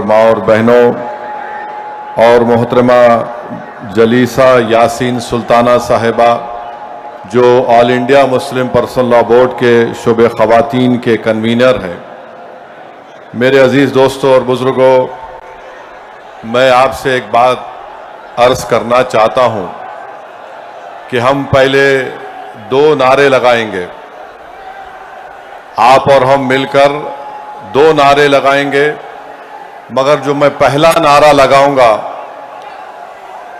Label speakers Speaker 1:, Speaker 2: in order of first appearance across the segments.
Speaker 1: माँ और बहनों और मोहतरमा जलीसा यासीन सुल्ताना साहिबा जो all India Muslim personal law board के शुबे ख़वातीन के कन्वीनर हैं, मेरे अजीज़ दोस्तों और बुज़ुर्गों, मैं आपसे एक बात अर्ज़ करना चाहता हूँ कि हम पहले 2 नारे लगाएंगे। आप और हम मिलकर 2 नारे लगाएंगे, मगर जो मैं पहला नारा लगाऊंगा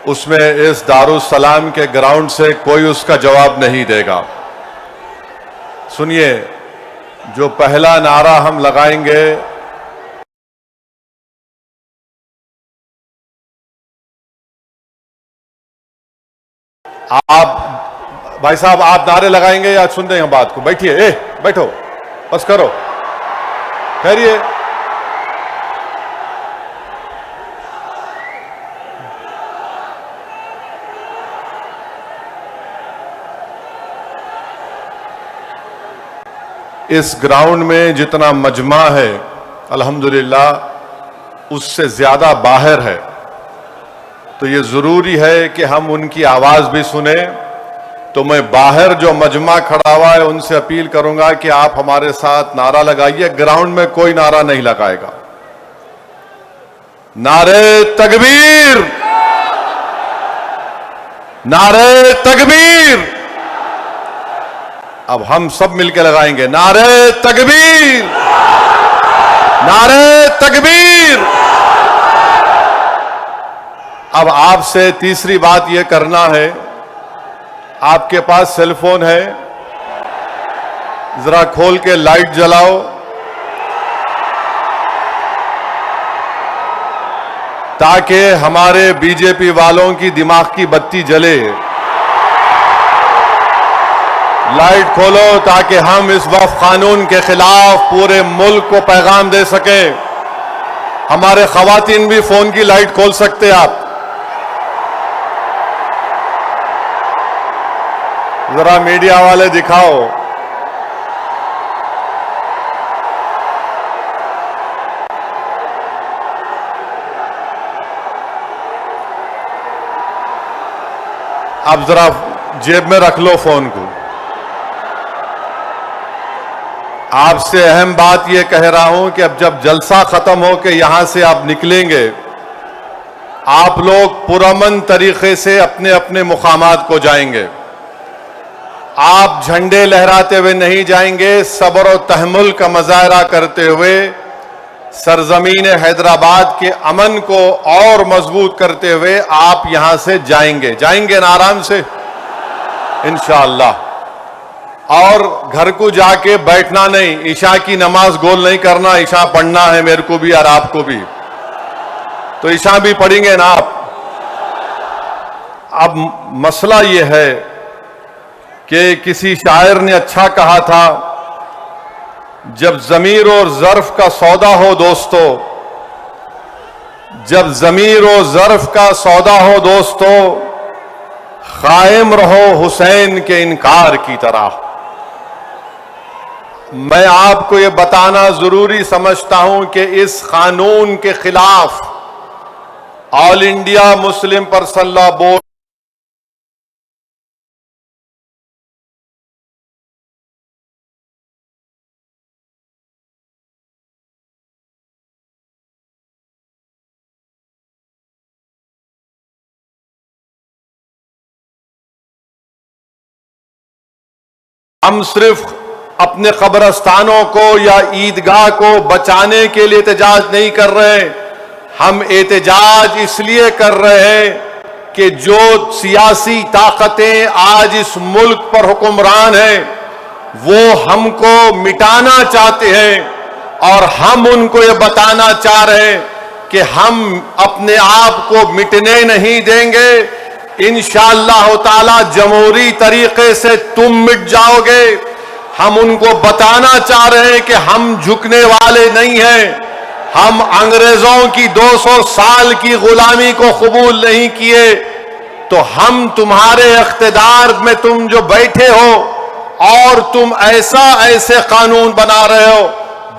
Speaker 1: उसमें इस दारुस्सलाम के ग्राउंड से कोई उसका जवाब नहीं देगा। सुनिए, जो पहला नारा हम लगाएंगे, आप भाई साहब आप नारे लगाएंगे या सुन रहे हैं बात को? बैठिए, बैठो, बस करो, ठहरिए। इस ग्राउंड में जितना मजमा है अल्हम्दुलिल्लाह उससे ज्यादा बाहर है, तो ये जरूरी है कि हम उनकी आवाज भी सुने। तो मैं बाहर जो मजमा खड़ा हुआ है उनसे अपील करूंगा कि आप हमारे साथ नारा लगाइए। ग्राउंड में कोई नारा नहीं लगाएगा। नारे तकबीर, नारे तकबीर। अब हम सब मिलकर लगाएंगे नारे तकबीर, नारे तकबीर। अब आपसे तीसरी बात यह करना है, आपके पास सेलफोन है, जरा खोल के लाइट जलाओ ताकि हमारे बीजेपी वालों की दिमाग की बत्ती जले। लाइट खोलो ताकि हम इस वक्फ कानून के खिलाफ पूरे मुल्क को पैगाम दे सके। हमारे खवातीन भी फोन की लाइट खोल सकते आप। जरा मीडिया वाले दिखाओ। अब जरा जेब में रख लो फोन को। आपसे अहम बात यह कह रहा हूं कि अब जब जलसा खत्म हो के यहां से आप निकलेंगे, आप लोग पुरअमन तरीके से अपने अपने मुकामात को जाएंगे। आप झंडे लहराते हुए नहीं जाएंगे, सब्र और तहम्मुल का मुजाहरा करते हुए सरजमीन हैदराबाद के अमन को और मजबूत करते हुए आप यहां से जाएंगे ना आराम से इंशाअल्लाह। और घर को जाके बैठना नहीं, ईशा की नमाज गोल नहीं करना। ईशा पढ़ना है मेरे को भी और आपको भी, तो ईशा भी पढ़ेंगे ना आप। अब मसला यह है कि किसी शायर ने अच्छा कहा था, जब ज़मीर और ज़र्फ का सौदा हो दोस्तों, जब ज़मीर और ज़र्फ का सौदा हो दोस्तों, कायम रहो हुसैन के इनकार की तरह। मैं आपको यह बताना जरूरी समझता हूं कि इस कानून के खिलाफ all India Muslim personal law board हम सिर्फ अपने कब्रस्तानों को या ईदगाह को बचाने के लिए एहतजाज नहीं कर रहे। हम एहतजाज इसलिए कर रहे हैं कि जो सियासी ताकतें आज इस मुल्क पर हुक्मरान हैं वो हमको मिटाना चाहते हैं और हम उनको ये बताना चाह रहे हैं कि हम अपने आप को मिटने नहीं देंगे। इंशाअल्लाह ताला जमहूरी तरीके से तुम मिट जाओगे। हम उनको बताना चाह रहे हैं कि हम झुकने वाले नहीं हैं। हम अंग्रेजों की 200 साल की गुलामी को कबूल नहीं किए, तो हम तुम्हारे इख्तिदार में तुम जो बैठे हो और तुम ऐसे कानून बना रहे हो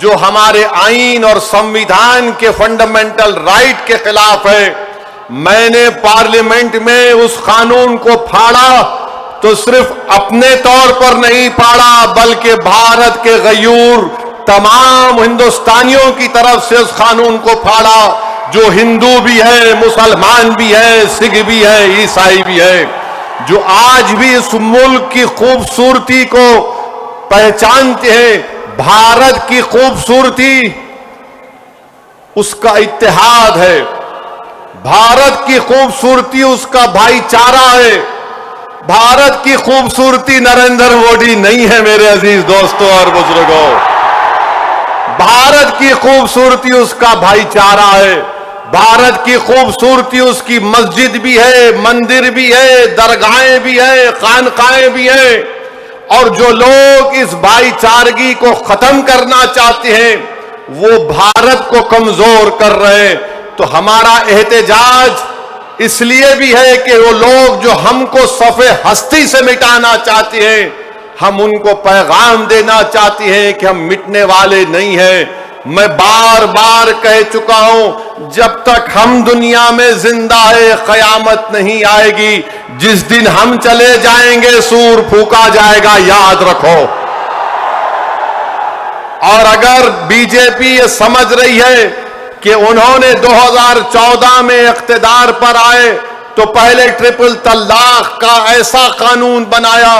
Speaker 1: जो हमारे आईन और संविधान के फंडामेंटल राइट के खिलाफ है। मैंने पार्लियामेंट में उस कानून को फाड़ा तो सिर्फ अपने तौर पर नहीं फाड़ा, बल्कि भारत के गयूर तमाम हिंदुस्तानियों की तरफ से उस कानून को फाड़ा, जो हिंदू भी है, मुसलमान भी है, सिख भी है, ईसाई भी है, जो आज भी इस मुल्क की खूबसूरती को पहचानते हैं। भारत की खूबसूरती उसका इत्तेहाद है, भारत की खूबसूरती उसका भाईचारा है, भारत की खूबसूरती नरेंद्र मोदी नहीं है मेरे अजीज दोस्तों और बुजुर्गों। भारत की खूबसूरती उसका भाईचारा है, भारत की खूबसूरती उसकी मस्जिद भी है, मंदिर भी है, दरगाहें भी है, खानकाएं भी है। और जो लोग इस भाईचारगी को खत्म करना चाहते हैं वो भारत को कमजोर कर रहे हैं। तो हमारा एहतजाज इसलिए भी है कि वो लोग जो हमको सफ़े हस्ती से मिटाना चाहते हैं, हम उनको पैगाम देना चाहते हैं कि हम मिटने वाले नहीं हैं। मैं बार बार कह चुका हूं, जब तक हम दुनिया में जिंदा है कयामत नहीं आएगी। जिस दिन हम चले जाएंगे सूर फूका जाएगा, याद रखो। और अगर बीजेपी ये समझ रही है कि उन्होंने 2014 में इख्तिदार पर आए तो पहले ट्रिपल तलाक का ऐसा कानून बनाया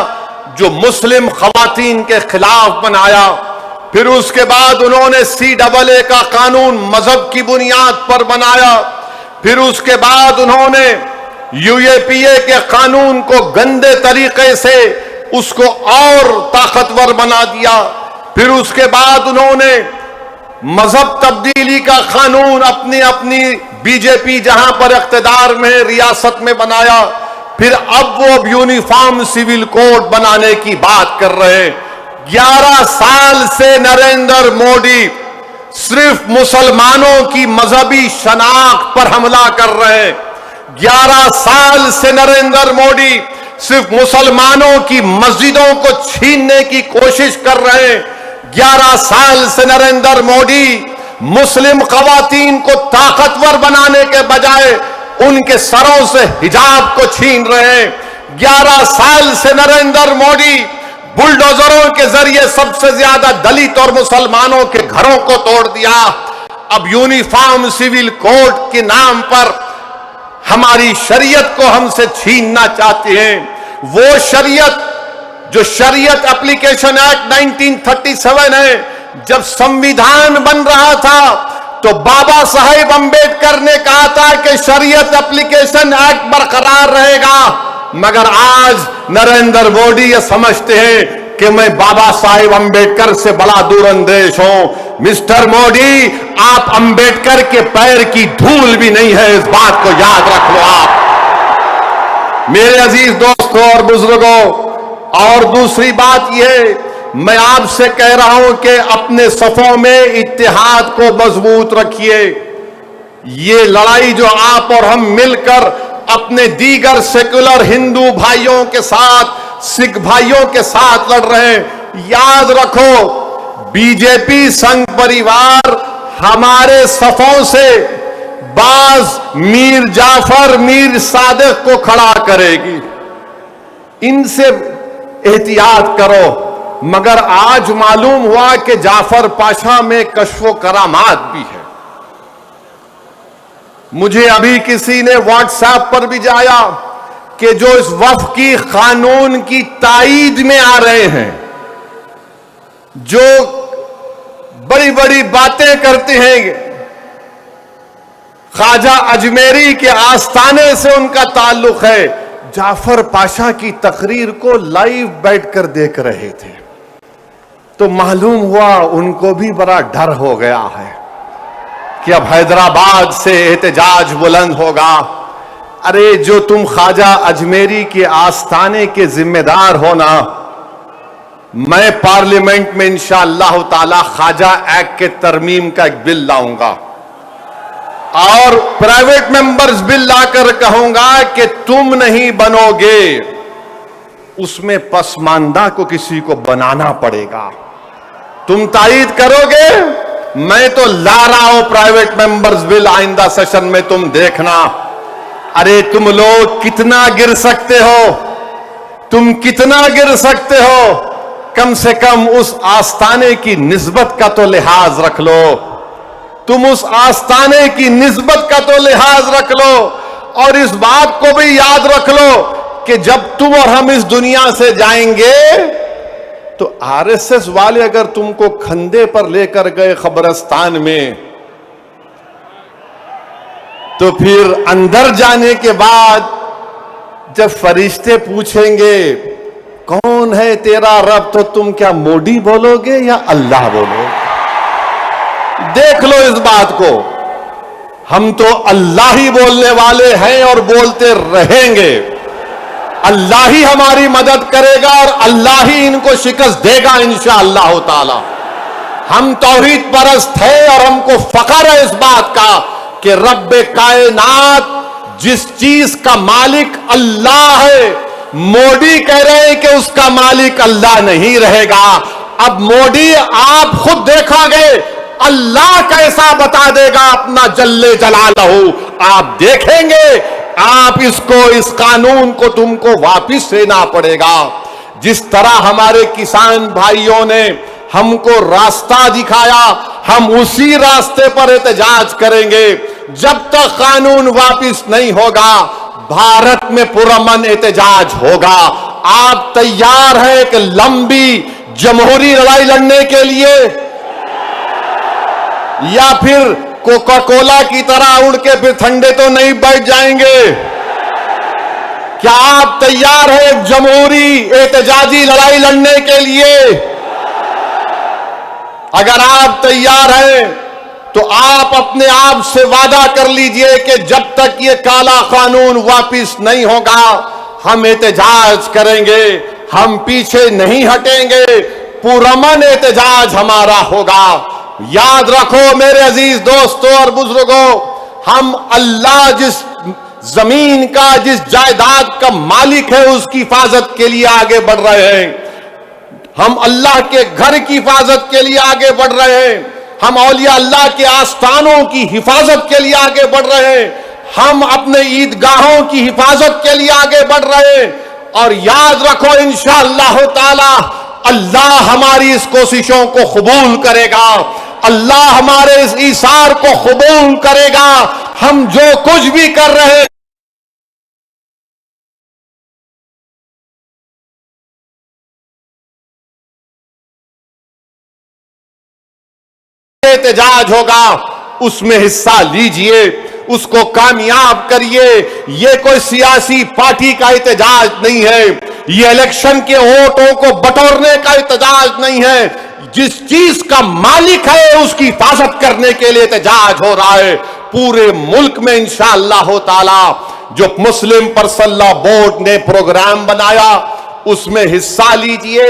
Speaker 1: जो मुस्लिम खवातीन के खिलाफ बनाया, फिर उसके बाद उन्होंने CAA का कानून मजहब की बुनियाद पर बनाया, फिर उसके बाद उन्होंने UAPA के कानून को गंदे तरीके से उसको और ताकतवर बना दिया, फिर उसके बाद उन्होंने मजहब तब्दीली का कानून अपनी अपनी बीजेपी जहां पर इख्तिदार में रियासत में बनाया, फिर अब वो यूनिफॉर्म सिविल कोड बनाने की बात कर रहे हैं। 11 साल से नरेंद्र मोदी सिर्फ मुसलमानों की मजहबी शनाख्त पर हमला कर रहे हैं। 11 साल से नरेंद्र मोदी सिर्फ मुसलमानों की मस्जिदों को छीनने की कोशिश कर रहे हैं। 11 साल से नरेंद्र मोदी मुस्लिम खवातीन को ताकतवर बनाने के बजाय उनके सरों से हिजाब को छीन रहे हैं। 11 साल से नरेंद्र मोदी बुलडोजरों के जरिए सबसे ज्यादा दलित और मुसलमानों के घरों को तोड़ दिया। अब यूनिफॉर्म सिविल कोड के नाम पर हमारी शरीयत को हमसे छीनना चाहते हैं। वो शरीयत जो शरीयत एप्लीकेशन एक्ट 1937 है, जब संविधान बन रहा था तो बाबा साहेब अंबेडकर ने कहा था कि शरीयत एप्लीकेशन एक्ट बरकरार रहेगा, मगर आज नरेंद्र मोदी ये समझते हैं कि मैं बाबा साहेब अंबेडकर से बड़ा दूरंदेश हूं। मिस्टर मोदी, आप अंबेडकर के पैर की धूल भी नहीं है, इस बात को याद रख लो आप मेरे अजीज दोस्तों और बुजुर्गों। और दूसरी बात यह, मैं आपसे कह रहा हूं कि अपने सफों में इत्तेहाद को मजबूत रखिए। ये लड़ाई जो आप और हम मिलकर अपने दीगर सेकुलर हिंदू भाइयों के साथ, सिख भाइयों के साथ लड़ रहे हैं, याद रखो बीजेपी संघ परिवार हमारे सफों से बाज मीर जाफर, मीर सादिक को खड़ा करेगी। इनसे एहतियात करो। मगर आज मालूम हुआ कि जाफर पाशा में कश्फो करामात भी है। मुझे अभी किसी ने व्हाट्सएप पर भी जाया कि जो इस वफ़ की कानून की ताईद में आ रहे हैं, जो बड़ी बड़ी बातें करते हैं, ख्वाजा अजमेरी के आस्थाने से उनका ताल्लुक है, जाफर पाशा की तकरीर को लाइव बैठकर देख रहे थे, तो मालूम हुआ उनको भी बड़ा डर हो गया है कि अब हैदराबाद से एहतजाज बुलंद होगा। अरे जो तुम ख्वाजा अजमेरी के आस्थाने के जिम्मेदार हो ना, मैं पार्लियामेंट में इंशाअल्लाह ताला ख्वाजा एक्ट के तरमीम का एक बिल लाऊंगा और प्राइवेट मेंबर्स बिल लाकर कहूंगा कि तुम नहीं बनोगे, उसमें पसमानदा को किसी को बनाना पड़ेगा। तुम तायीद करोगे? मैं तो ला रहा हूं प्राइवेट मेंबर्स बिल, आइंदा सेशन में तुम देखना। अरे तुम लोग कितना गिर सकते हो, तुम कितना गिर सकते हो? कम से कम उस आस्ताने की निस्बत का तो लिहाज रख लो। तुम उस आस्ताने की निस्बत का तो लिहाज रख लो, और इस बात को भी याद रख लो कि जब तुम और हम इस दुनिया से जाएंगे तो आरएसएस वाले अगर तुमको कंधे पर लेकर गए कब्रिस्तान में, तो फिर अंदर जाने के बाद जब फरिश्ते पूछेंगे कौन है तेरा रब, तो तुम क्या मोदी बोलोगे या अल्लाह बोलोगे? देख लो इस बात को। हम तो अल्लाह ही बोलने वाले हैं और बोलते रहेंगे। अल्लाह ही हमारी मदद करेगा और अल्लाह ही इनको शिकस्त देगा इंशाअल्लाह ताला। हम तौहीद परस्त हैं और हमको फख्र है इस बात का कि रब्बे कायनात जिस चीज का मालिक अल्लाह है, मोदी कह रहे हैं कि उसका मालिक अल्लाह नहीं रहेगा। अब मोदी आप खुद देखोगे अल्लाह कैसा बता देगा अपना जल्ले जलालहू, आप देखेंगे। आप इसको, इस कानून को तुमको वापिस लेना पड़ेगा। जिस तरह हमारे किसान भाइयों ने हमको रास्ता दिखाया, हम उसी रास्ते पर एहतजाज करेंगे। जब तक कानून वापिस नहीं होगा, भारत में पुरअमन एहतजाज होगा। आप तैयार हैं कि लंबी जमहूरी लड़ाई लड़ने के लिए, या फिर कोका कोला की तरह उड़ के फिर ठंडे तो नहीं बैठ जाएंगे? क्या आप तैयार हैं जमहूरी एहतजाजी लड़ाई लड़ने के लिए? अगर आप तैयार हैं तो आप अपने आप से वादा कर लीजिए कि जब तक ये काला कानून वापिस नहीं होगा, हम एहतजाज करेंगे, हम पीछे नहीं हटेंगे, पुरअमन एहतजाज हमारा होगा। याद रखो मेरे अजीज दोस्तों और बुजुर्गों, हम अल्लाह जिस जमीन का, जिस जायदाद का मालिक है, उसकी हिफाजत के लिए आगे बढ़ रहे हैं। हम अल्लाह के घर की हिफाजत के लिए आगे बढ़ रहे हैं। हम औलिया अल्लाह के आस्थानों की हिफाजत के लिए आगे बढ़ रहे हैं। हम अपने ईदगाहों की हिफाजत के लिए आगे बढ़ रहे हैं। और याद रखो इंशाअल्लाह ताला अल्लाह हमारी इस कोशिशों को कबूल करेगा, अल्लाह हमारे इस ईसार को कबूल करेगा। हम जो कुछ भी कर रहे हैं एहतजाज होगा, उसमें हिस्सा लीजिए, उसको कामयाब करिए। ये कोई सियासी पार्टी का एहतजाज नहीं है, ये इलेक्शन के वोटों को बटोरने का एहतजाज नहीं है। जिस चीज का मालिक है उसकी हिफाजत करने के लिए एहतजाज हो रहा है पूरे मुल्क में इंशाअल्लाह ताला। जो मुस्लिम पर्सनल लॉ बोर्ड ने प्रोग्राम बनाया उसमें हिस्सा लीजिए।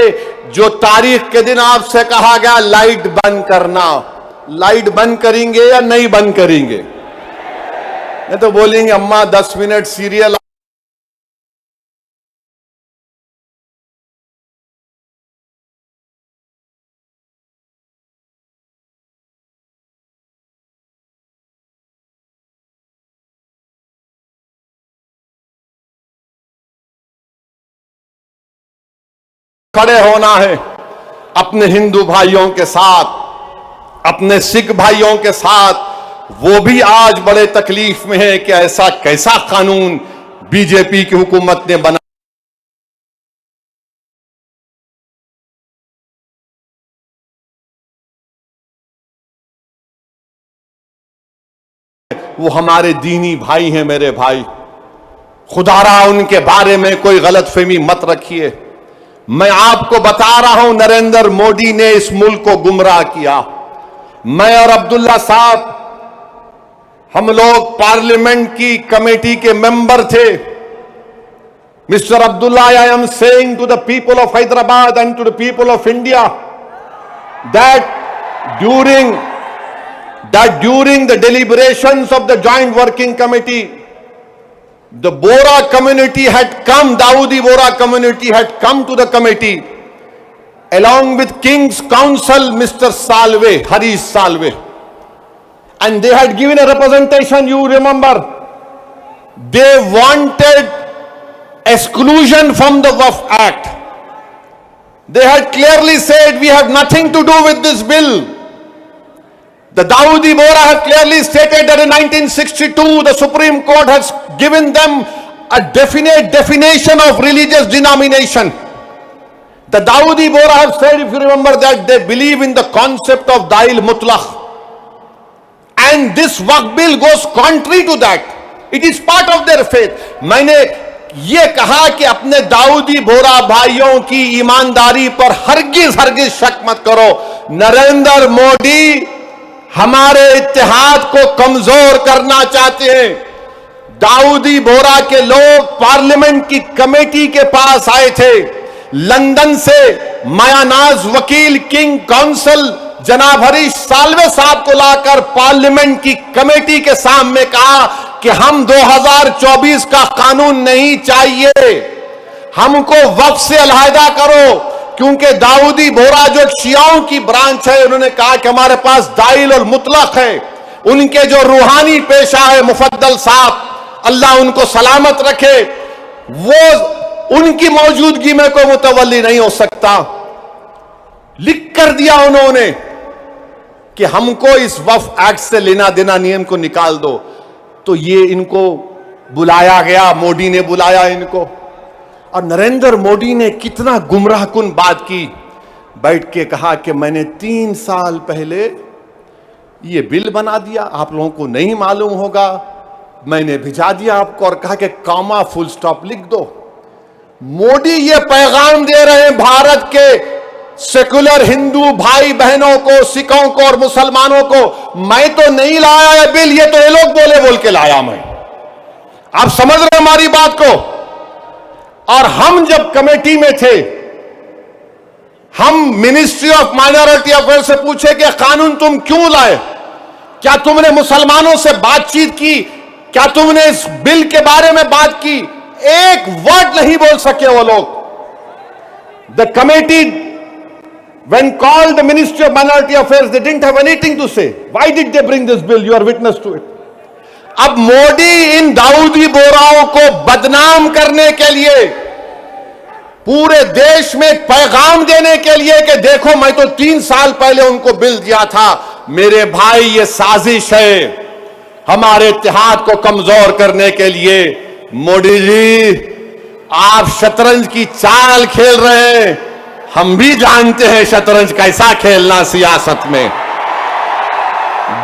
Speaker 1: जो तारीख के दिन आपसे कहा गया लाइट बंद करना, लाइट बंद करेंगे या नहीं बंद करेंगे? नहीं तो बोलेंगे अम्मा 10 मिनट सीरियल खड़े होना है अपने हिंदू भाइयों के साथ, अपने सिख भाइयों के साथ। वो भी आज बड़े तकलीफ में है कि ऐसा कैसा कानून बीजेपी की हुकूमत ने बना। वो हमारे दीनी भाई हैं मेरे भाई, खुदारा उनके बारे में कोई गलतफहमी मत रखिए। मैं आपको बता रहा हूं नरेंद्र मोदी ने इस मुल्क को गुमराह किया। मैं और अब्दुल्ला साहब हम लोग पार्लियामेंट की कमेटी के मेंबर थे। Mister Abdullah, I am saying to the people of Hyderabad and to the people of India that during the deliberations of the joint working committee, the Bora community had come, Dawoodi Bora community had come to the committee along with King's Counsel, Mr. Salve, Harish Salve. And they had given a representation, you remember. They wanted exclusion from the Waqf Act. They had clearly said, we have nothing to do with this bill. The Dawoodi Bohra had clearly stated that in 1962, the Supreme Court has given them a definite definition of religious denomination. The Dawoodi Bohra have said, if you remember, that they believe in the concept of Dail Mutlaq. And this Waqf bill goes contrary to that. It is part of their faith. मैंने ये कहा कि अपने दाऊदी बोरा भाइयों की ईमानदारी पर हरगिज शक मत करो। नरेंद्र मोदी हमारे इत्तेहाद को कमजोर करना चाहते हैं। दाऊदी बोरा के लोग पार्लियामेंट की कमेटी के पास आए थे। लंदन से मायानाज वकील किंग काउंसिल जनाब हरीश साल्वे साहब को लाकर पार्लियामेंट की कमेटी के सामने कहा कि हम 2024 का कानून नहीं चाहिए, हमको वक्फ से अलहदा करो, क्योंकि दाऊदी बोरा जो शियाओं की ब्रांच है, उन्होंने कहा कि हमारे पास दाइल और मुतलक है। उनके जो रूहानी पेशा है मुफद्दल साहब, अल्लाह उनको सलामत रखे, वो उनकी मौजूदगी में कोई मुतवल्ली नहीं हो सकता। लिख कर दिया उन्होंने कि हमको इस वक्फ एक्ट से लेना देना नियम को निकाल दो। तो ये इनको बुलाया गया, मोदी ने बुलाया इनको, और नरेंद्र मोदी ने कितना गुमराहकुन बात की। बैठ के कहा कि मैंने 3 साल पहले ये बिल बना दिया, आप लोगों को नहीं मालूम होगा, मैंने भिजा दिया आपको, और कहा कि कॉमा फुल स्टॉप लिख दो। मोदी ये पैगाम दे रहे हैं भारत के सेकुलर हिंदू भाई बहनों को, सिखों को और मुसलमानों को, मैं तो नहीं लाया है बिल, ये तो ये लोग बोल के लाया मैं। आप समझ रहे हैं हमारी बात को। और हम जब कमेटी में थे, हम मिनिस्ट्री ऑफ माइनॉरिटी अफेयर से पूछे कि कानून तुम क्यों लाए, क्या तुमने मुसलमानों से बातचीत की, क्या तुमने इस बिल के बारे में बात की? एक वर्ड नहीं बोल सके वो लोग। The committee when called the Ministry of Minority Affairs, they didn't have anything to say. Why did they bring this bill? You are witness to it. अब मोदी इन दाऊदी बोराओं को बदनाम करने के लिए, पूरे देश में एक पैगाम देने के लिए कि देखो मैं तो 3 साल पहले उनको बिल दिया था। मेरे भाई, ये साजिश है हमारे इत्तेहाद को कमजोर करने के लिए। मोदी जी, आप शतरंज की चाल खेल रहे हैं, हम भी जानते हैं शतरंज कैसा खेलना सियासत में।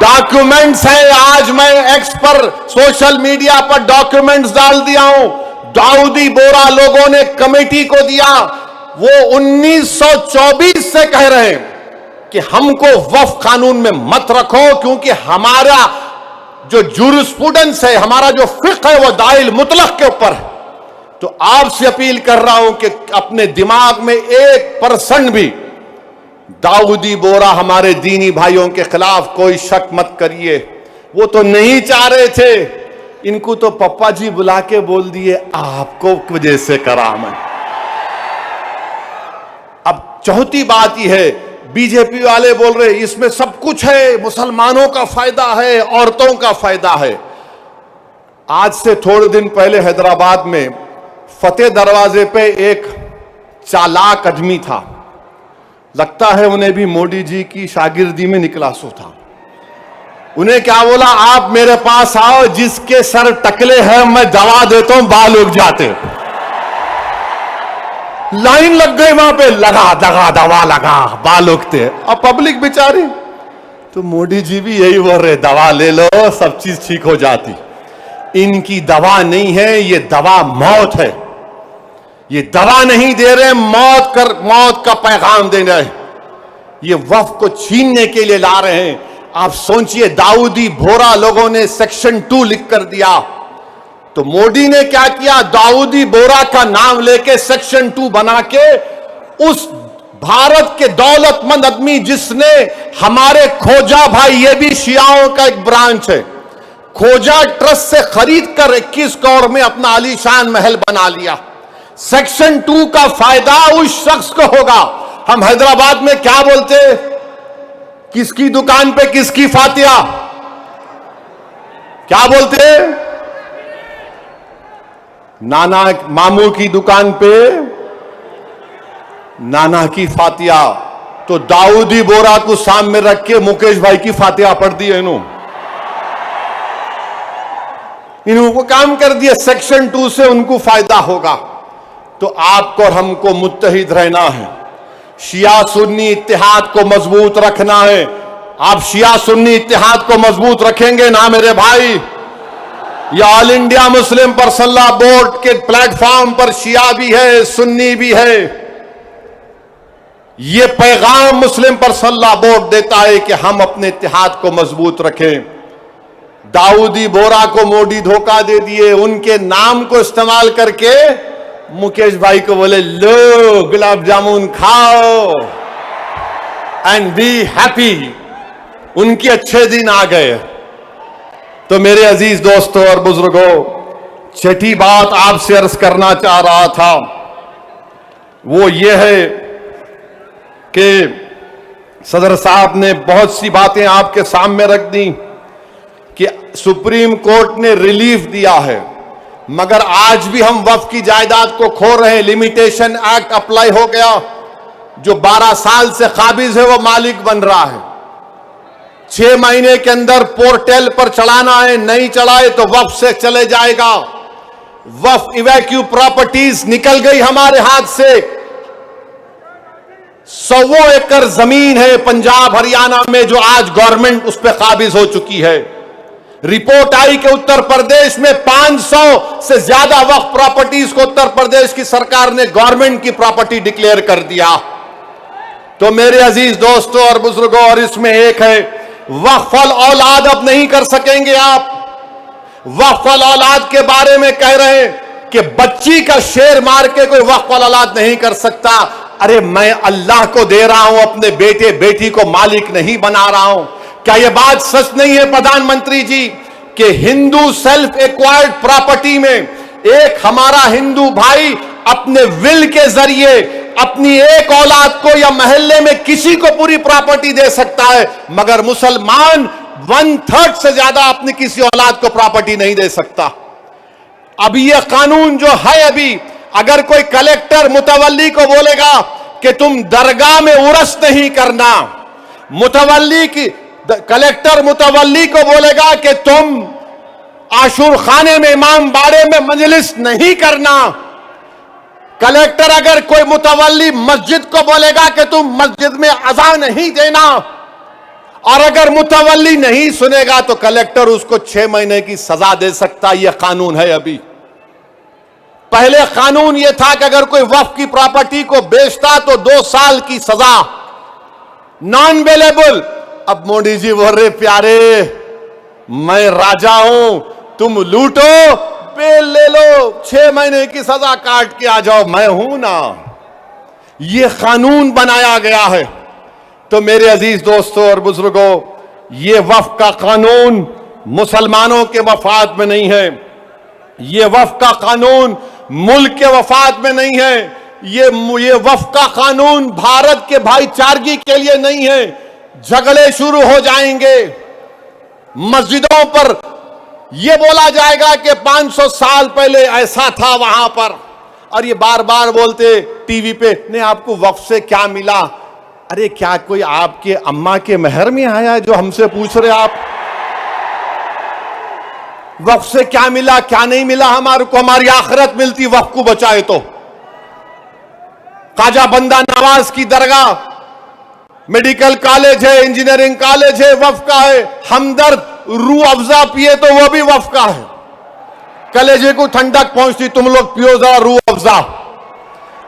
Speaker 1: डॉक्यूमेंट्स है, आज मैं एक्स पर सोशल मीडिया पर डॉक्यूमेंट्स डाल दिया हूं। दाऊदी बोरा लोगों ने कमेटी को दिया, वो 1924 से कह रहे हैं कि हमको वक्फ कानून में मत रखो, क्योंकि हमारा जो जूरिस्प्रूडेंस है, हमारा जो फिक्र है, वो दाइल मुतलक के ऊपर है। तो आपसे अपील कर रहा हूं कि अपने दिमाग में 1% भी दाऊदी बोरा हमारे दीनी भाइयों के खिलाफ कोई शक मत करिए। वो तो नहीं चाह रहे थे, इनको तो पप्पा जी बुला के बोल दिए आपको वजह से करा मैं। अब चौथी बात यह है, बीजेपी वाले बोल रहे इसमें सब कुछ है, मुसलमानों का फायदा है, औरतों का फायदा है। आज से थोड़े दिन पहले हैदराबाद में फतेह दरवाजे पे एक चालाक आदमी था, लगता है उन्हें भी मोदी जी की शागिर्दी में निकला सो था। उन्हें क्या बोला, आप मेरे पास आओ, जिसके सर टकले हैं मैं दवा देता हूं, बाल उग जाते। लाइन लग गई वहां पे, लगा दवा लगा, बाल उगते। अब पब्लिक बेचारी, तो मोदी जी भी यही बोल रहे, दवा ले लो सब चीज ठीक हो जाती। इनकी दवा नहीं है, ये दवा मौत है। ये दवा नहीं दे रहे, मौत का पैगाम दे रहे। ये वक्फ को छीनने के लिए ला रहे हैं। आप सोचिए, दाऊदी बोरा लोगों ने सेक्शन 2 लिख कर दिया, तो मोदी ने क्या किया, दाऊदी बोरा का नाम लेके सेक्शन 2 बना के उस भारत के दौलतमंद आदमी जिसने हमारे खोजा भाई, ये भी शियाओं का एक ब्रांच है, खोजा ट्रस्ट से खरीद कर 21 करोड़ में अपना आलीशान महल बना लिया। सेक्शन 2 का फायदा उस शख्स को होगा हम हैदराबाद में क्या बोलते, किसकी दुकान पे किसकी फातिया, क्या बोलते, नाना मामू की दुकान पे नाना की फातिया। तो दाऊदी बोरा को सामने रख के मुकेश भाई की फातिया पढ़ दी है इन्होंने काम कर दिया। सेक्शन 2 से उनको फायदा होगा। तो आपको और हमको मुत्तहिद रहना है, शिया सुन्नी इत्तेहाद को मजबूत रखना है। आप शिया सुन्नी इत्तेहाद को मजबूत रखेंगे ना मेरे भाई? ये all India Muslim personal law board के प्लेटफॉर्म पर शिया भी है, सुन्नी भी है। ये पैगाम मुस्लिम पर्सनल लॉ बोर्ड देता है कि हम अपने इत्तेहाद को मजबूत रखें। दाऊदी बोरा को मोदी धोखा दे दिए, उनके नाम को इस्तेमाल करके मुकेश भाई को बोले लो गुलाब जामुन खाओ एंड बी हैप्पी। उनके अच्छे दिन आ गए। तो मेरे अजीज दोस्तों और बुजुर्गों, छठी बात आपसे अर्ज करना चाह रहा था वो ये है कि सदर साहब ने बहुत सी बातें आपके सामने रख दी कि सुप्रीम कोर्ट ने रिलीफ दिया है, मगर आज भी हम वक्फ की जायदाद को खो रहे हैं। लिमिटेशन एक्ट अप्लाई हो गया, जो 12 साल से काबिज है वो मालिक बन रहा है। 6 महीने के अंदर पोर्टल पर चढ़ाना है, नहीं चढ़ाए तो वक्फ से चले जाएगा। वक्फ इवैक्यू प्रॉपर्टीज निकल गई हमारे हाथ से। 100 एकड़ जमीन है पंजाब हरियाणा में जो आज गवर्नमेंट उस पर काबिज हो चुकी है। रिपोर्ट आई कि उत्तर प्रदेश में 500 से ज्यादा वक्फ प्रॉपर्टीज को उत्तर प्रदेश की सरकार ने गवर्नमेंट की प्रॉपर्टी डिक्लेयर कर दिया। तो मेरे अजीज दोस्तों और बुजुर्गों, और इसमें एक है वक्फ औलाद अब नहीं कर सकेंगे आप। वक्फ औलाद के बारे में कह रहे हैं कि बच्ची का शेर मार के कोई वक्फ औलाद नहीं कर सकता। अरे मैं अल्लाह को दे रहा हूं, अपने बेटे बेटी को मालिक नहीं बना रहा हूं। क्या यह बात सच नहीं है प्रधानमंत्री जी कि हिंदू सेल्फ एक्वायर्ड प्रॉपर्टी में एक हमारा हिंदू भाई अपने विल के जरिए अपनी एक औलाद को या मोहल्ले में किसी को पूरी प्रॉपर्टी दे सकता है, मगर मुसलमान 1/3 से ज्यादा अपनी किसी औलाद को प्रॉपर्टी नहीं दे सकता। अभी यह कानून जो है, अभी अगर कोई कलेक्टर मुतवल्ली को बोलेगा कि तुम दरगाह में उर्स नहीं करना, कलेक्टर मुतवल्ली को बोलेगा कि तुम आशूर खाने में इमाम बाड़े में मजलिस नहीं करना, कलेक्टर अगर कोई मुतवल्ली मस्जिद को बोलेगा कि तुम मस्जिद में अज़ान नहीं देना, और अगर मुतवल्ली नहीं सुनेगा तो कलेक्टर उसको 6 महीने की सजा दे सकता। यह कानून है। अभी पहले कानून यह था कि अगर कोई वक्फ की प्रॉपर्टी को बेचता तो 2 साल की सजा, नॉन अवेलेबल। अब मोदी जी बोल रहे प्यारे मैं राजा हूं, तुम लूटो बेल ले लो, 6 महीने की सजा काट के आ जाओ, मैं हूं ना। यह कानून बनाया गया है। तो मेरे अजीज दोस्तों और बुजुर्गों, यह वक्फ का कानून मुसलमानों के मफाद में नहीं है। यह वक्फ का कानून मुल्क के वफाद में नहीं है। ये वक्फ का कानून भारत के भाईचारगी के लिए नहीं है। झगड़े शुरू हो जाएंगे। मस्जिदों पर यह बोला जाएगा कि 500 साल पहले ऐसा था वहां पर, और ये बार बार बोलते टीवी पे, नहीं आपको वक्फ से क्या मिला? अरे क्या कोई आपके अम्मा के महर में आया है जो हमसे पूछ रहे आप? वक्फ से क्या मिला क्या नहीं मिला हमारे को? हमारी आखिरत मिलती वक्फ को बचाए तो। ख्वाजा बंदा नवाज की दरगाह, मेडिकल कॉलेज है, इंजीनियरिंग कॉलेज है, वक्फ का है। हमदर्द रूह अफ़ज़ा पिए तो वह भी वक्फ का है। कलेजे को ठंडक पहुंचती, तुम लोग पियो जरा रूह अफ़ज़ा।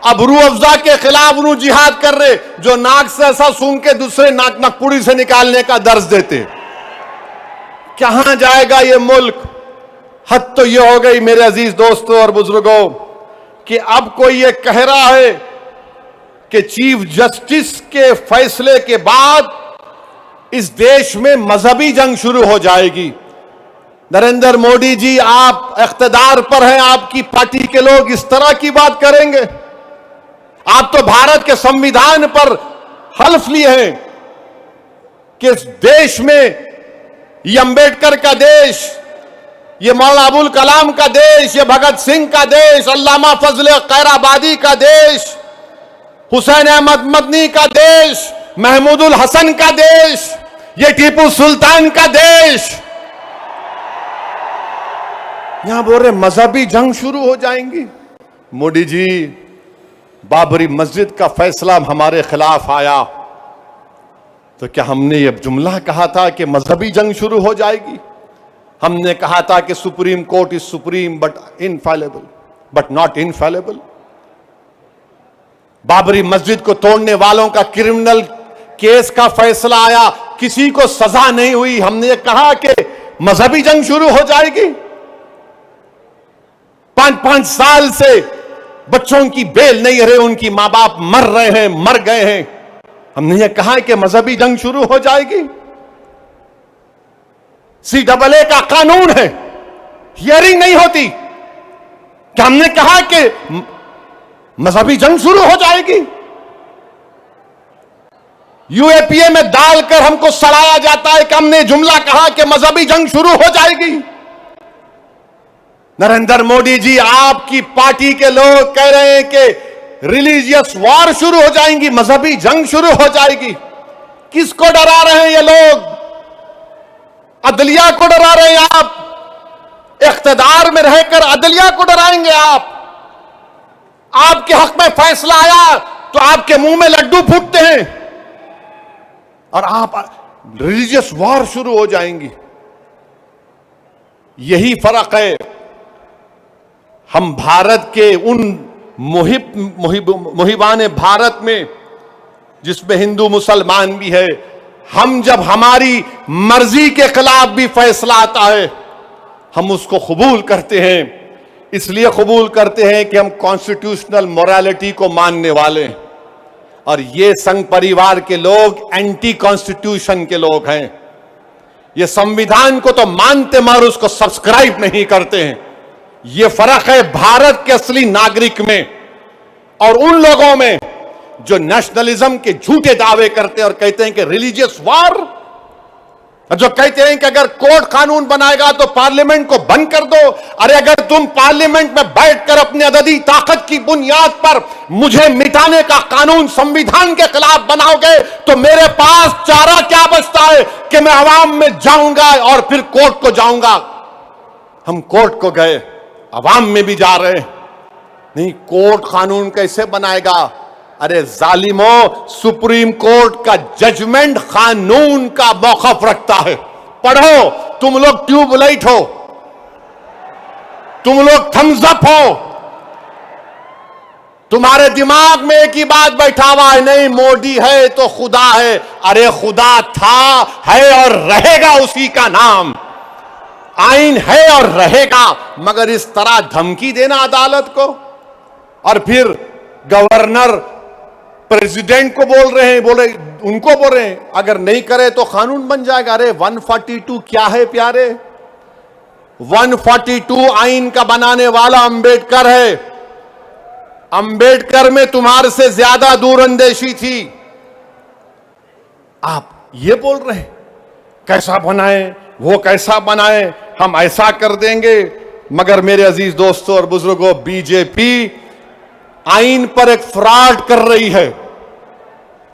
Speaker 1: अब रूह अफ़ज़ा के खिलाफ उन्होंने जिहाद कर रहे जो नाक से ऐसा सूंघ के दूसरे नाक नकपुड़ी से निकालने का दर्ज देते। कहां जाएगा ये मुल्क? हद तो ये हो गई मेरे अजीज दोस्तों और बुजुर्गों कि अब कोई ये कह रहा है कि चीफ जस्टिस के फैसले के बाद इस देश में मजहबी जंग शुरू हो जाएगी। नरेंद्र मोदी जी, आप इख्तिदार पर हैं, आपकी पार्टी के लोग इस तरह की बात करेंगे? आप तो भारत के संविधान पर हल्फ लिए हैं कि इस देश में ये अंबेडकर का देश, ये मौलाना अबुल कलाम का देश, ये भगत सिंह का देश, अल्लामा फजल खैराबादी का देश, हुसैन अहमद मदनी का देश, महमूदुल हसन का देश, ये टीपू सुल्तान का देश। यहां बोल रहे मजहबी जंग शुरू हो जाएंगी। मोदी जी, बाबरी मस्जिद का फैसला हमारे खिलाफ आया तो क्या हमने ये जुमला कहा था कि मजहबी जंग शुरू हो जाएगी? हमने कहा था कि supreme court is supreme but infallible, but not infallible. Babri मस्जिद को तोड़ने वालों का क्रिमिनल केस का फैसला आया, किसी को सजा नहीं हुई, हमने ये कहा कि मजहबी जंग शुरू हो जाएगी। 5-5 साल से बच्चों की बेल नहीं रहे, उनकी मां बाप मर रहे हैं, मर गए हैं, हमने ये कहा कि मजहबी जंग शुरू हो जाएगी। CAA का कानून है, हियरिंग नहीं होती, क्या हमने कहा कि मजहबी जंग शुरू हो जाएगी? UAPA में डालकर हमको सड़ाया जाता है कि हमने जुमला कहा कि मजहबी जंग शुरू हो जाएगी। नरेंद्र मोदी जी, आपकी पार्टी के लोग कह रहे हैं कि रिलीजियस वॉर शुरू हो जाएंगी, मजहबी जंग शुरू हो जाएगी। किसको डरा रहे हैं ये लोग? अदलिया को डरा रहे हैं आप। इख्तिदार में रहकर अदलिया को डराएंगे आप। आपके हक में फैसला आया तो आपके मुंह में लड्डू फूटते हैं और आप रिलीजियस वॉर शुरू हो जाएंगी। यही फर्क है हम भारत के उन मुहिबान भारत में जिसमें हिंदू मुसलमान भी है, हम जब हमारी मर्जी के खिलाफ भी फैसला आता है हम उसको कबूल करते हैं। इसलिए कबूल करते हैं कि हम कॉन्स्टिट्यूशनल मोरालिटी को मानने वाले हैं और ये संघ परिवार के लोग एंटी कॉन्स्टिट्यूशन के लोग हैं। ये संविधान को तो मानते मगर उसको सब्सक्राइब नहीं करते हैं। ये फर्क है भारत के असली नागरिक में और उन लोगों में जो नेशनलिज्म के झूठे दावे करते हैं और कहते हैं कि रिलीजियस वॉर, जो कहते हैं कि अगर कोर्ट कानून बनाएगा तो पार्लियामेंट को बंद कर दो। अरे अगर तुम पार्लियामेंट में बैठकर अपनी अददी ताकत की बुनियाद पर मुझे मिटाने का कानून संविधान के खिलाफ बनाओगे तो मेरे पास चारा क्या बचता है कि मैं अवाम में जाऊंगा और फिर कोर्ट को जाऊंगा। हम कोर्ट को गए, अवाम में भी जा रहे हैं। नहीं, कोर्ट कानून कैसे बनाएगा? अरे जालिमों, सुप्रीम कोर्ट का जजमेंट कानून का मौकफ रखता है। पढ़ो, तुम लोग ट्यूबलाइट हो, तुम लोग थम्स अप हो, तुम्हारे दिमाग में एक ही बात बैठा हुआ है, नहीं मोदी है तो खुदा है। अरे खुदा था, है और रहेगा उसी का नाम। आइन है और रहेगा, मगर इस तरह धमकी देना अदालत को और फिर गवर्नर प्रेसिडेंट को बोल रहे हैं, उनको बोल रहे हैं अगर नहीं करे तो कानून बन जाएगा। अरे 142 क्या है प्यारे? 142 आइन का बनाने वाला अंबेडकर है। अंबेडकर में तुम्हारे से ज्यादा दूरअंदेशी थी। आप ये बोल रहे हैं कैसा बनाए, वो कैसा बनाए, हम ऐसा कर देंगे। मगर मेरे अजीज दोस्तों और बुजुर्गों, बीजेपी आइन पर एक फ्रॉड कर रही है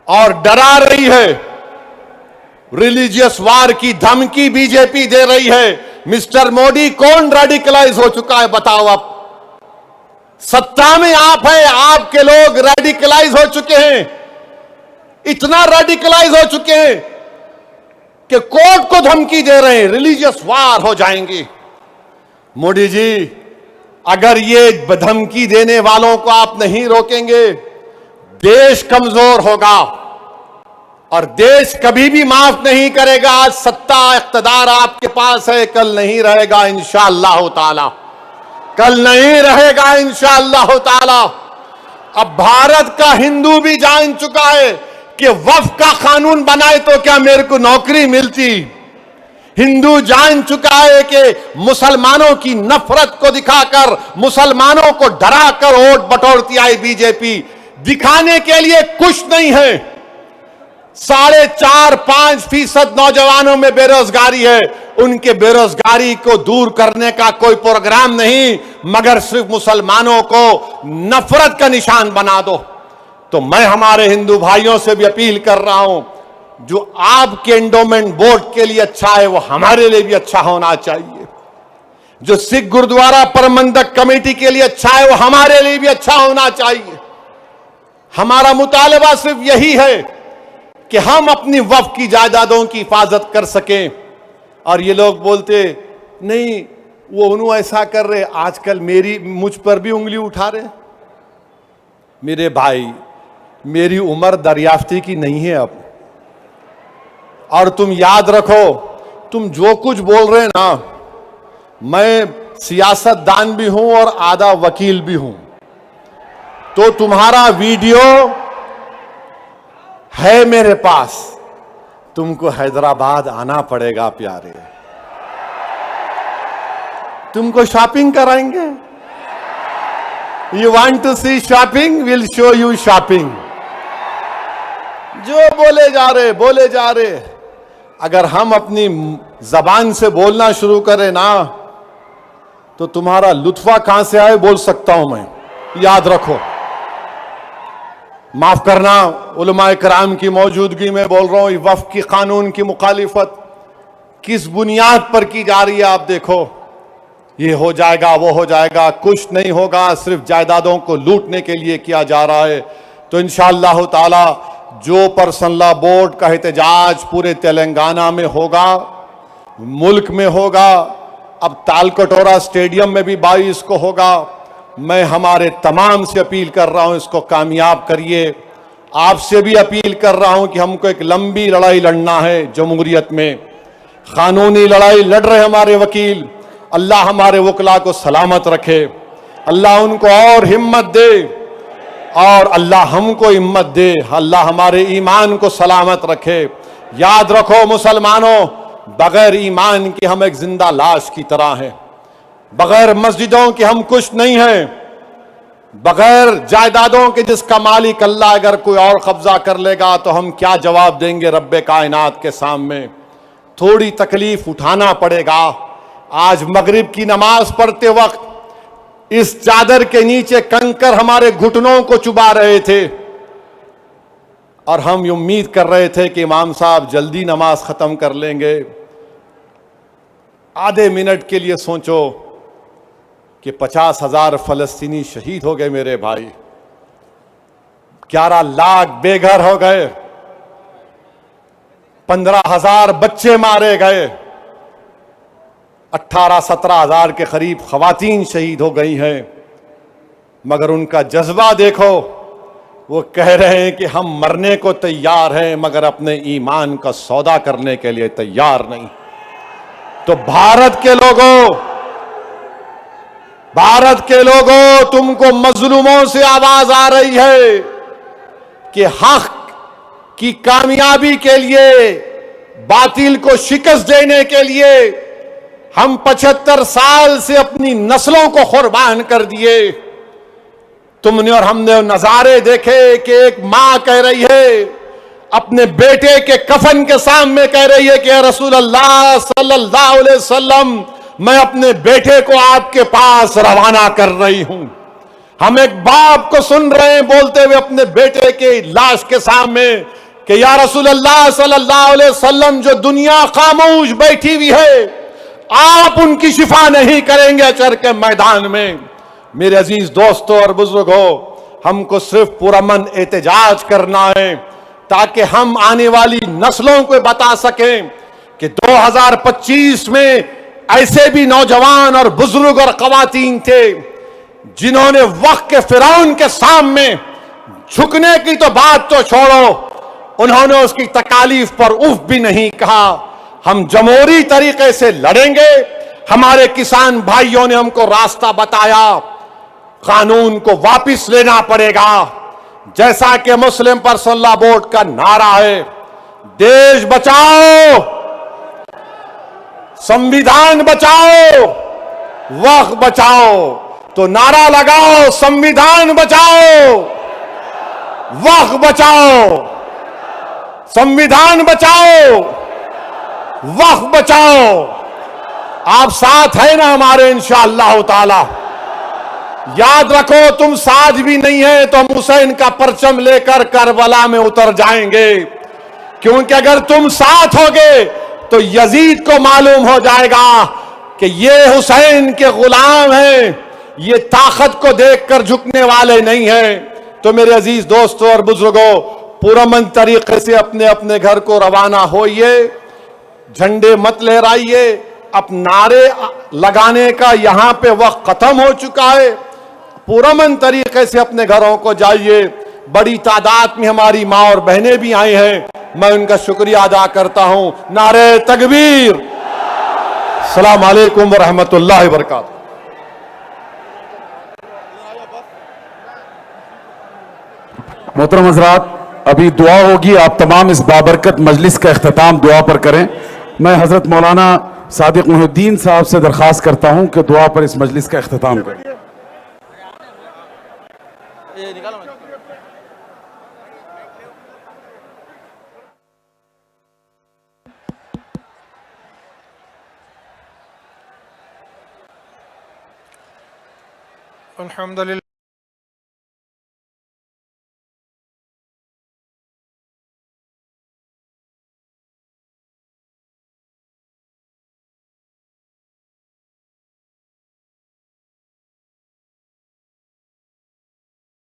Speaker 1: और डरा रही है। रिलीजियस वार की धमकी बीजेपी दे रही है। मिस्टर मोदी, कौन रेडिकलाइज हो चुका है बताओ आप? सत्ता में आप है, आपके लोग रेडिकलाइज हो चुके हैं। इतना रेडिकलाइज हो चुके हैं कि कोर्ट को धमकी दे रहे हैं, रिलीजियस वार हो जाएंगी। मोदी जी, अगर ये धमकी देने वालों को आप नहीं रोकेंगे, देश कमजोर होगा और देश कभी भी माफ नहीं करेगा। आज सत्ता इख्तिदार आपके पास है, कल नहीं रहेगा इंशाअल्लाह ताला, कल नहीं रहेगा इंशाअल्लाह ताला। अब भारत का हिंदू भी जान चुका है कि वक्फ का कानून बनाए तो क्या मेरे को नौकरी मिलती। हिंदू जान चुका है कि मुसलमानों की नफरत को दिखाकर, मुसलमानों को डराकर वोट बटोरती आई बीजेपी। दिखाने के लिए कुछ नहीं है। 4.5-5% नौजवानों में बेरोजगारी है। उनके बेरोजगारी को दूर करने का कोई प्रोग्राम नहीं, मगर सिर्फ मुसलमानों को नफरत का निशान बना दो। तो मैं हमारे हिंदू भाइयों से भी अपील कर रहा हूं, जो आपके एंडोमेंट बोर्ड के लिए अच्छा है वो हमारे लिए भी अच्छा होना चाहिए। जो सिख गुरुद्वारा प्रबंधक कमेटी के लिए अच्छा है वो हमारे लिए भी अच्छा होना चाहिए। हमारा मुतालबा सिर्फ यही है कि हम अपनी वक्फ की जायदादों की हिफाजत कर सकें। और ये लोग बोलते नहीं वो उन्होंने ऐसा कर रहे, आजकल मुझ पर भी उंगली उठा रहे। मेरे भाई, मेरी उम्र दरियाफ्ती की नहीं है अब। और तुम याद रखो, तुम जो कुछ बोल रहे ना, मैं सियासतदान भी हूं और आधा वकील भी हूं। तो तुम्हारा वीडियो है मेरे पास, तुमको हैदराबाद आना पड़ेगा प्यारे। तुमको शॉपिंग कराएंगे। You want to see shopping, will show you shopping. जो बोले जा रहे। अगर हम अपनी जबान से बोलना शुरू करें ना, तो तुम्हारा लुत्फा कहां से आए बोल सकता हूं मैं। याद रखो, माफ करना, उलमाए कराम की मौजूदगी में बोल रहा हूं। वक्फ की कानून की मुखालिफत किस बुनियाद पर की जा रही है आप देखो। ये हो जाएगा, वो हो जाएगा, कुछ नहीं होगा, सिर्फ जायदादों को लूटने के लिए किया जा रहा है। तो इंशाअल्लाह ताला जो पर्सनल लॉ बोर्ड का एहतजाज पूरे तेलंगाना में होगा, मुल्क में होगा, अब तालकटोरा स्टेडियम में भी 22 को होगा। मैं हमारे तमाम से अपील कर रहा हूं, इसको कामयाब करिए। आपसे भी अपील कर रहा हूं कि हमको एक लंबी लड़ाई लड़ना है जमहूरियत में। कानूनी लड़ाई लड़ रहे हमारे वकील, अल्लाह हमारे वकला को सलामत रखे, अल्लाह उनको और हिम्मत दे, और अल्लाह हमको हिम्मत दे, अल्लाह हमारे ईमान को सलामत रखे। याद रखो मुसलमानों, बगैर ईमान के हम एक जिंदा लाश की तरह हैं। बगैर मस्जिदों के हम कुछ नहीं हैं। बगैर जायदादों के जिसका मालिक अल्लाह अगर कोई और कब्जा कर लेगा तो हम क्या जवाब देंगे रब्बे कायनात के सामने। थोड़ी तकलीफ उठाना पड़ेगा। आज मगरिब की नमाज पढ़ते वक्त इस चादर के नीचे कंकर हमारे घुटनों को चुबा रहे थे, और हम उम्मीद कर रहे थे कि इमाम साहब जल्दी नमाज खत्म कर लेंगे। आधे मिनट के लिए सोचो कि 50,000 फलस्तीनी शहीद हो गए मेरे भाई, 11 लाख बेघर हो गए, 15,000 बच्चे मारे गए, 18-17 हजार के करीब खवातीन शहीद हो गई हैं। मगर उनका जज्बा देखो, वो कह रहे हैं कि हम मरने को तैयार हैं मगर अपने ईमान का सौदा करने के लिए तैयार नहीं। तो भारत के लोगों, तुमको मजलूमों से आवाज आ रही है कि हक की कामयाबी के लिए, बातिल को शिकस्त देने के लिए हम 75 साल से अपनी नस्लों को कुर्बान कर दिए। तुमने और हमने नजारे देखे कि एक मां कह रही है अपने बेटे के कफन के सामने, कह रही है कि रसूल अल्लाह सल्लल्लाहु अलैहि वसल्लम, मैं अपने बेटे को आपके पास रवाना कर रही हूं। हम एक बाप को सुन रहे हैं बोलते हुए अपने बेटे के लाश के सामने कि या रसूल अल्लाह सल्लल्लाहु अलैहि वसल्लम, जो दुनिया खामोश बैठी हुई है, आप उनकी शिफा नहीं करेंगे अचर के मैदान में। मेरे अजीज दोस्तों और बुजुर्गों, हमको सिर्फ पुरअमन एहतजाज करना है ताकि हम आने वाली नस्लों को बता सकें कि 2025 में ऐसे भी नौजवान और बुजुर्ग और खवातीन थे जिन्होंने वक्त के फिरौन के सामने झुकने की तो बात तो छोड़ो, उन्होंने उसकी तकालीफ पर उफ भी नहीं कहा। हम जमहूरी तरीके से लड़ेंगे। हमारे किसान भाइयों ने हमको रास्ता बताया, कानून को वापस लेना पड़ेगा। जैसा कि मुस्लिम पर्सनल लॉ बोर्ड का नारा है, देश बचाओ, संविधान बचाओ, वक्त बचाओ। तो नारा लगाओ, संविधान बचाओ, वक्त बचाओ, संविधान बचाओ, वक्त बचाओ। आप साथ है ना हमारे इंशाअल्लाह ताला। याद रखो, तुम साथ भी नहीं है तो हम हुसैन का परचम लेकर करबला में उतर जाएंगे, क्योंकि अगर तुम साथ होगे तो यजीद को मालूम हो जाएगा कि ये हुसैन के गुलाम हैं, ये ताकत को देखकर झुकने वाले नहीं हैं। तो मेरे अजीज दोस्तों और बुजुर्गों, पुरअमन तरीके से अपने अपने घर को रवाना होइए, झंडे मत लहराइए। अब नारे लगाने का यहां पे वक्त खत्म हो चुका है। पुरअमन तरीके से अपने घरों को जाइए। बड़ी तादाद में हमारी मां और बहनें भी आई हैं, मैं उनका शुक्रिया अदा करता हूं। नारे तकबीर, अस्सलाम वालेकुम व रहमतुल्लाहि व बरकातहू।
Speaker 2: मोहतरम हज़रात, अभी दुआ होगी, आप तमाम इस बाबरकत मजलिस का इख्तिताम दुआ पर करें। मैं हज़रत मौलाना सादिक मोहिउद्दीन साहब से दरख्वास्त करता हूं कि दुआ पर इस मजलिस का इख्तिताम करें।
Speaker 3: अल्हम्दुलिल्लाह।